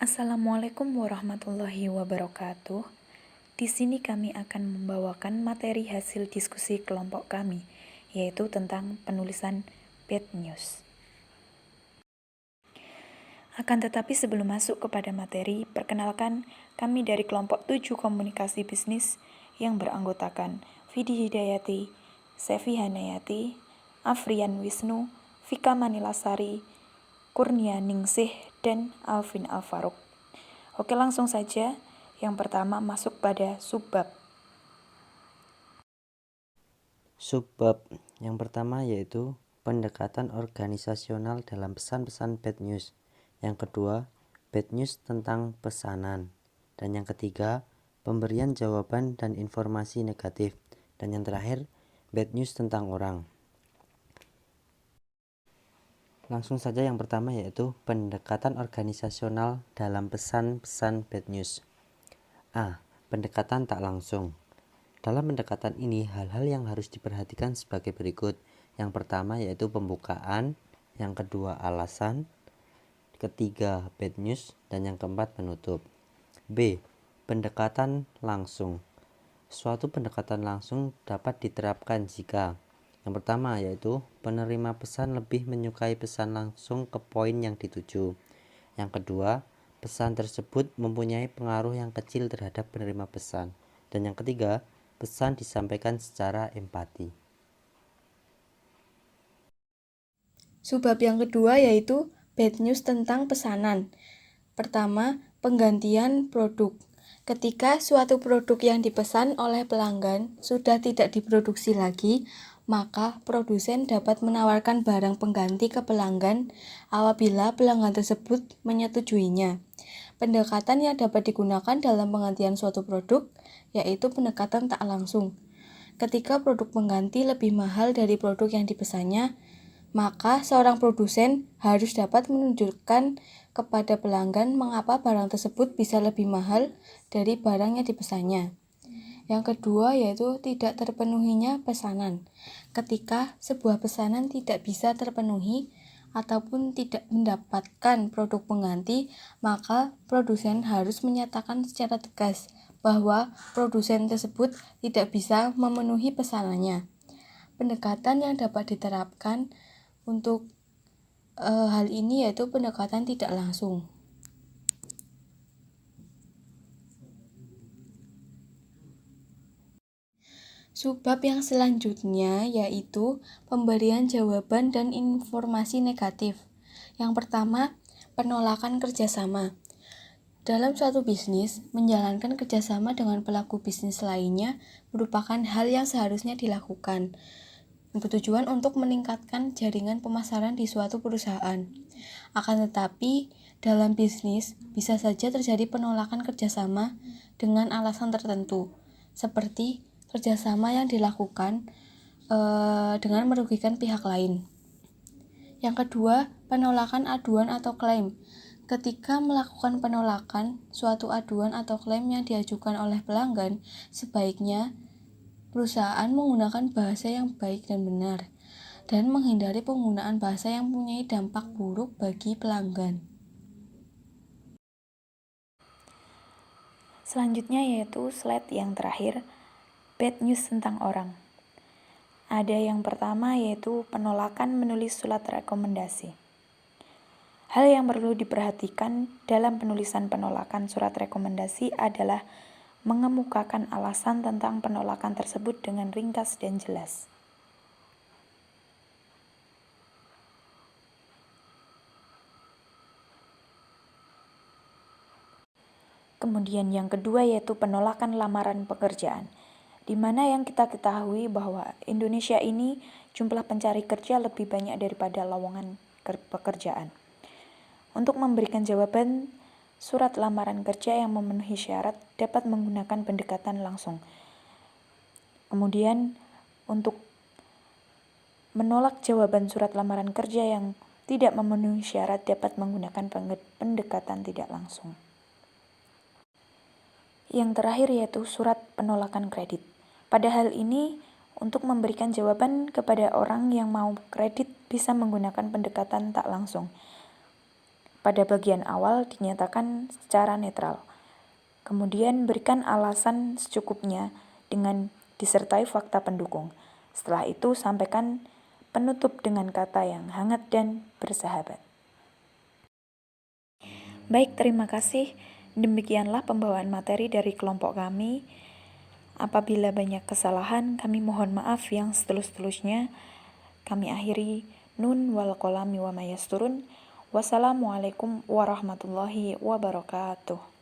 Assalamualaikum warahmatullahi wabarakatuh. Di sini kami akan membawakan materi hasil diskusi kelompok kami, yaitu tentang penulisan bad news. Akan tetapi sebelum masuk kepada materi, perkenalkan kami dari kelompok 7 komunikasi bisnis yang beranggotakan Vidi Hidayati, Sevi Hanayati, Afrian Wisnu, Vika Manilasari, Kurnia Ningsih, dan Alvin Alfaruk. Oke, langsung saja. Yang pertama masuk pada subbab. Subbab yang pertama yaitu pendekatan organisasional dalam pesan-pesan bad news. Yang kedua, bad news tentang pesanan. Dan yang ketiga, pemberian jawaban dan informasi negatif. Dan yang terakhir, bad news tentang orang. Langsung saja yang pertama yaitu pendekatan organisasional dalam pesan-pesan bad news. A. Pendekatan tak langsung. Dalam pendekatan ini, hal-hal yang harus diperhatikan sebagai berikut. Yang pertama yaitu pembukaan, yang kedua alasan, ketiga bad news, dan yang keempat penutup. B. Pendekatan langsung. Suatu pendekatan langsung dapat diterapkan jika yang pertama yaitu penerima pesan lebih menyukai pesan langsung ke poin yang dituju. Yang kedua, pesan tersebut mempunyai pengaruh yang kecil terhadap penerima pesan. Dan yang ketiga, pesan disampaikan secara empati. Subbab yang kedua yaitu bad news tentang pesanan. Pertama, penggantian produk. Ketika suatu produk yang dipesan oleh pelanggan sudah tidak diproduksi lagi, maka produsen dapat menawarkan barang pengganti ke pelanggan apabila pelanggan tersebut menyetujuinya. Pendekatan yang dapat digunakan dalam penggantian suatu produk yaitu pendekatan tak langsung. Ketika produk pengganti lebih mahal dari produk yang dipesannya, maka seorang produsen harus dapat menunjukkan kepada pelanggan mengapa barang tersebut bisa lebih mahal dari barang yang dipesannya. Yang kedua yaitu tidak terpenuhinya pesanan. Ketika sebuah pesanan tidak bisa terpenuhi ataupun tidak mendapatkan produk pengganti, maka produsen harus menyatakan secara tegas bahwa produsen tersebut tidak bisa memenuhi pesanannya. Pendekatan yang dapat diterapkan untuk hal ini yaitu pendekatan tidak langsung. Subbab yang selanjutnya yaitu pemberian jawaban dan informasi negatif. Yang pertama, penolakan kerjasama. Dalam suatu bisnis, menjalankan kerjasama dengan pelaku bisnis lainnya merupakan hal yang seharusnya dilakukan, bertujuan untuk meningkatkan jaringan pemasaran di suatu perusahaan. Akan tetapi, dalam bisnis bisa saja terjadi penolakan kerjasama dengan alasan tertentu, seperti kerjasama yang dilakukan dengan merugikan pihak lain. Yang kedua, penolakan aduan atau klaim. Ketika melakukan penolakan suatu aduan atau klaim yang diajukan oleh pelanggan, sebaiknya perusahaan menggunakan bahasa yang baik dan benar, dan menghindari penggunaan bahasa yang mempunyai dampak buruk bagi pelanggan. Selanjutnya yaitu slide yang terakhir, bad news tentang orang. Ada yang pertama yaitu penolakan menulis surat rekomendasi. Hal yang perlu diperhatikan dalam penulisan penolakan surat rekomendasi adalah mengemukakan alasan tentang penolakan tersebut dengan ringkas dan jelas. Kemudian yang kedua yaitu penolakan lamaran pekerjaan, di mana yang kita ketahui bahwa Indonesia ini jumlah pencari kerja lebih banyak daripada lowongan pekerjaan. Untuk memberikan jawaban surat lamaran kerja yang memenuhi syarat dapat menggunakan pendekatan langsung. Kemudian untuk menolak jawaban surat lamaran kerja yang tidak memenuhi syarat dapat menggunakan pendekatan tidak langsung. Yang terakhir yaitu surat penolakan kredit. Pada hal ini, untuk memberikan jawaban kepada orang yang mau kredit bisa menggunakan pendekatan tak langsung. Pada bagian awal dinyatakan secara netral. Kemudian berikan alasan secukupnya dengan disertai fakta pendukung. Setelah itu sampaikan penutup dengan kata yang hangat dan bersahabat. Baik, terima kasih. Demikianlah pembawaan materi dari kelompok kami. Apabila banyak kesalahan, kami mohon maaf yang setulus-tulusnya. Kami akhiri. Nun wal qalami wa ma yasturun. Wassalamualaikum warahmatullahi wabarakatuh.